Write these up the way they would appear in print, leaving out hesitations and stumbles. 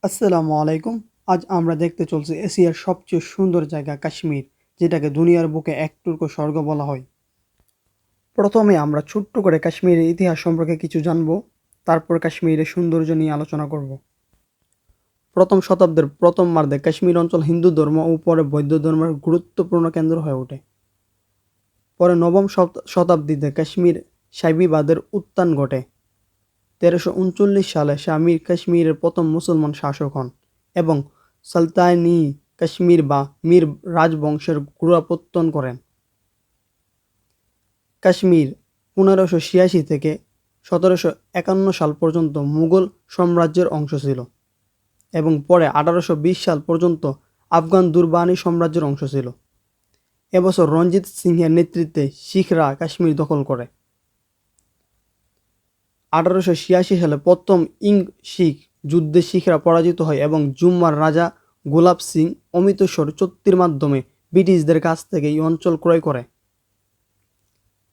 আসসালামু আলাইকুম। আজ আমরা দেখতে চলছি এশিয়ার সবচেয়ে সুন্দর জায়গা কাশ্মীর, যেটাকে দুনিয়ার বুকে এক টুকরো স্বর্গ বলা হয়। প্রথমে আমরা ছোট্ট করে কাশ্মীরের ইতিহাস সম্পর্কে কিছু জানব, তারপর কাশ্মীরের সৌন্দর্য নিয়ে আলোচনা করব। প্রথম শতাব্দীর প্রথমার্ধে কাশ্মীর অঞ্চল হিন্দু ধর্ম ও পরে বৌদ্ধ ধর্মের গুরুত্বপূর্ণ কেন্দ্র হয়ে ওঠে। পরে নবম শতাব্দীতে কাশ্মীর সাইবিবাদের উত্থান ঘটে। 1339 সালে শাহ মীর কাশ্মীরের প্রথম মুসলমান শাসক হন এবং সুলতান-ই কাশ্মীর বা মীর রাজবংশের গোড়াপত্তন করেন। কাশ্মীর 1586 থেকে 1751 সাল পর্যন্ত মুঘল সাম্রাজ্যের অংশ ছিল এবং পরে 1820 সাল পর্যন্ত আফগান দুররানি সাম্রাজ্যের অংশ ছিল। এবছর রঞ্জিত সিংহের নেতৃত্বে শিখরা কাশ্মীর দখল করে। 1886 সালে প্রথম ইং-শিখ যুদ্ধে শিখরা পরাজিত হয় এবং জুম্মার রাজা গোলাপ সিং অমৃতসর চুক্তির মাধ্যমে ব্রিটিশদের কাছ থেকে এই অঞ্চল ক্রয় করে।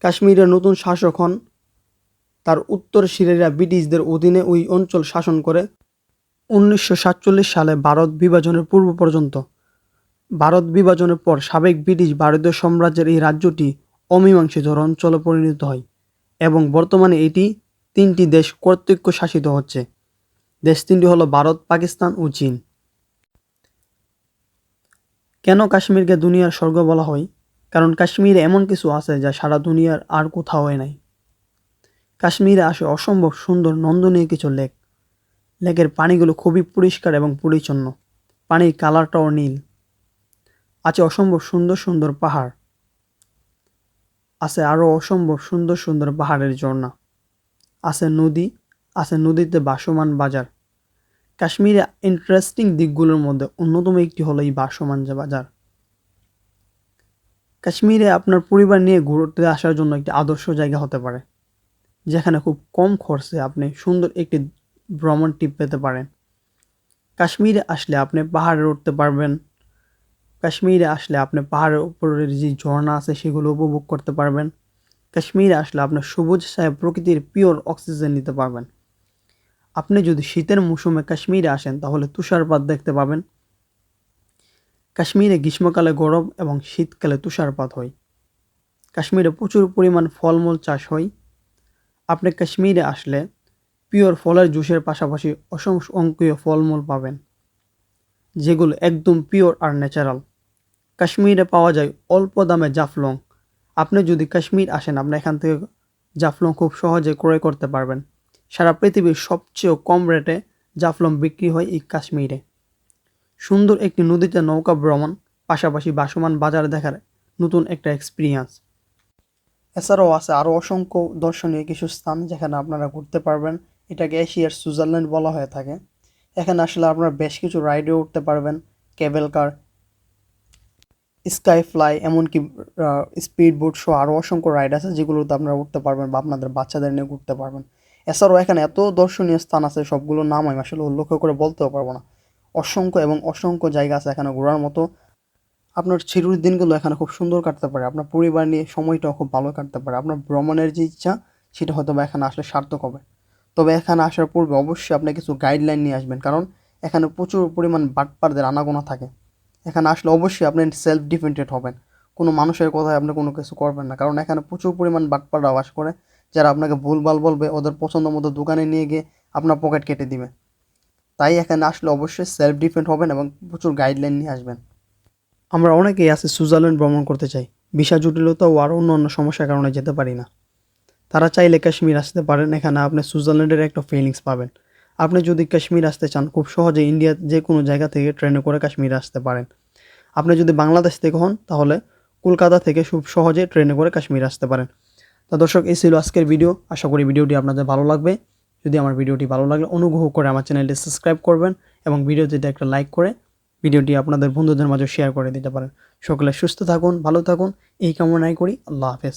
কাশ্মীরের নতুন শাসক হন তার উত্তরসূরিরা ব্রিটিশদের অধীনে ওই অঞ্চল শাসন করে 1947 সালে ভারত বিভাজনের পূর্ব পর্যন্ত। ভারত বিভাজনের পর সাবেক ব্রিটিশ ভারতীয় সাম্রাজ্যের এই রাজ্যটি অমীমাংসিত অঞ্চলে পরিণত হয় এবং বর্তমানে এটি 3টি দেশ কর্তৃক শাসিত হচ্ছে। দেশ 3টি হলো ভারত, পাকিস্তান ও চীন। কেন কাশ্মীরকে দুনিয়ার স্বর্গ বলা হয়? কারণ কাশ্মীরে এমন কিছু আছে যা সারা দুনিয়ার আর কোথাও নাই। কাশ্মীরে আসে অসম্ভব সুন্দর নন্দনীয় কিছু লেক। লেকের পানিগুলো খুবই পরিষ্কার এবং পরিচ্ছন্ন, পানির কালারটাও নীল। আছে অসম্ভব সুন্দর সুন্দর পাহাড়, আছে আরও অসম্ভব সুন্দর সুন্দর পাহাড়ের ঝর্ণা, আছে নদী, আছে নদীতে ভাসমান বাজার। কাশ্মীরে ইন্টারেস্টিং দিকগুলোর মধ্যে অন্যতম একটি হলো এই ভাসমান বাজার। কাশ্মীরে আপনার পরিবার নিয়ে ঘুরতে আসার জন্য একটি আদর্শ জায়গা হতে পারে, যেখানে খুব কম খরচে আপনি সুন্দর একটি ভ্রমণ ট্রিপ পেতে পারেন। কাশ্মীরে আসলে আপনি পাহাড়ে উঠতে পারবেন। কাশ্মীরে আসলে আপনি পাহাড়ের উপরের যে ঝর্ণা আছে সেগুলো উপভোগ করতে পারবেন। কাশ্মীরে আসলে আপনার সবুজ ছায়া প্রকৃতির পিওর অক্সিজেন নিতে পারবেন। আপনি যদি শীতের মৌসুমে কাশ্মীরে আসেন তাহলে তুষারপাত দেখতে পাবেন। কাশ্মীরে গ্রীষ্মকালে গরম এবং শীতকালে তুষারপাত হয়। কাশ্মীরে প্রচুর পরিমাণ ফলমূল চাষ হয়। আপনি কাশ্মীরে আসলে পিওর ফলের জুসের পাশাপাশি অসংখ্য ফলমূল পাবেন, যেগুলো একদম পিওর আর ন্যাচারাল। কাশ্মীরে পাওয়া যায় অল্প দামে জাফলং। আপনি যদি কাশ্মীর আসেন, আপনি এখান থেকে জাফলং খুব সহজে ক্রয় করতে পারবেন। সারা পৃথিবীর সবচেয়ে কম রেটে জাফলং বিক্রি হয় এই কাশ্মীরে। সুন্দর একটি নদীতে নৌকা ভ্রমণ, পাশাপাশি ভাসমান বাজার দেখার নতুন একটা এক্সপিরিয়েন্স। এছাড়াও আছে আরও অসংখ্য দর্শনীয় কিছু স্থান যেখানে আপনারা ঘুরতে পারবেন। এটাকে এশিয়ার সুইজারল্যান্ড বলা হয়ে থাকে। এখানে আসলে আপনারা বেশ কিছু রাইডেও উঠতে পারবেন, কেবল কার, স্কাই ফ্লাই, এমনকি স্পিড বোট সহ আরও অসংখ্য রাইড আছে যেগুলোতে আপনারা উঠতে পারবেন বা আপনাদের বাচ্চাদের নিয়ে ঘুরতে পারবেন। এছাড়াও এখানে এত দর্শনীয় স্থান আছে, সবগুলোর নাম আমি আসলে উল্লেখ করে বলতেও পারবো না। অসংখ্য এবং অসংখ্য জায়গা আছে এখানে ঘোরার মতো। আপনার ছুটির দিনগুলো এখানে খুব সুন্দর কাটতে পারে, আপনার পরিবার নিয়ে সময়টাও খুব ভালো কাটতে পারে। আপনার ভ্রমণের যে ইচ্ছা সেটা হয়তো বা এখানে আসলে সার্থক হবে। তবে এখানে আসার পূর্বে অবশ্যই আপনি কিছু গাইডলাইন নিয়ে আসবেন, কারণ এখানে প্রচুর পরিমাণ বাটপারদের আনাগোনা থাকে। এখানে আসলে অবশ্যই আপনি সেলফ ডিপেন্ডেন্ট হবেন, কোনো মানুষের কথায় আপনি কোনো কিছু করবেন না, কারণ এখানে প্রচুর পরিমাণ বাটপাররা বাস করে, যারা আপনাকে ভুলভাল বলবে, ওদের পছন্দ মতো দোকানে নিয়ে গিয়ে আপনার পকেট কেটে দিবে। তাই এখানে আসলে অবশ্যই সেলফ ডিপেন্ড হবেন এবং প্রচুর গাইডলাইন নিয়ে আসবেন। আমরা অনেকেই আছে সুইজারল্যান্ড ভ্রমণ করতে চাই, ভিসা জটিলতা ও আরও অন্য সমস্যার কারণে যেতে পারি না। তারা চাইলে কাশ্মীর আসতে পারেন। এখানে আপনি সুইজারল্যান্ডের একটা ফিলিংস পাবেন। আপনি যদি কাশ্মীর আসতে চান, খুব সহজে ইন্ডিয়ার যে কোনো জায়গা থেকে ট্রেনে করে কাশ্মীর আসতে পারেন। আপনি যদি বাংলাদেশ থেকে হন তাহলে কলকাতা থেকে খুব সহজে ট্রেনে করে কাশ্মীর আসতে পারেন। তো দর্শক, এই ছিল আজকের ভিডিও। আশা করি ভিডিওটি আপনাদের ভালো লাগবে। যদি আমার ভিডিওটি ভালো লাগলে অনুগ্রহ করে আমার চ্যানেলটি সাবস্ক্রাইব করবেন এবং ভিডিওটিতে একটা লাইক করে ভিডিওটি আপনাদের বন্ধুদের মাঝে শেয়ার করে দিতে পারেন। সকলে সুস্থ থাকুন, ভালো থাকুন, এই কামনাই করি। আল্লাহ হাফেজ।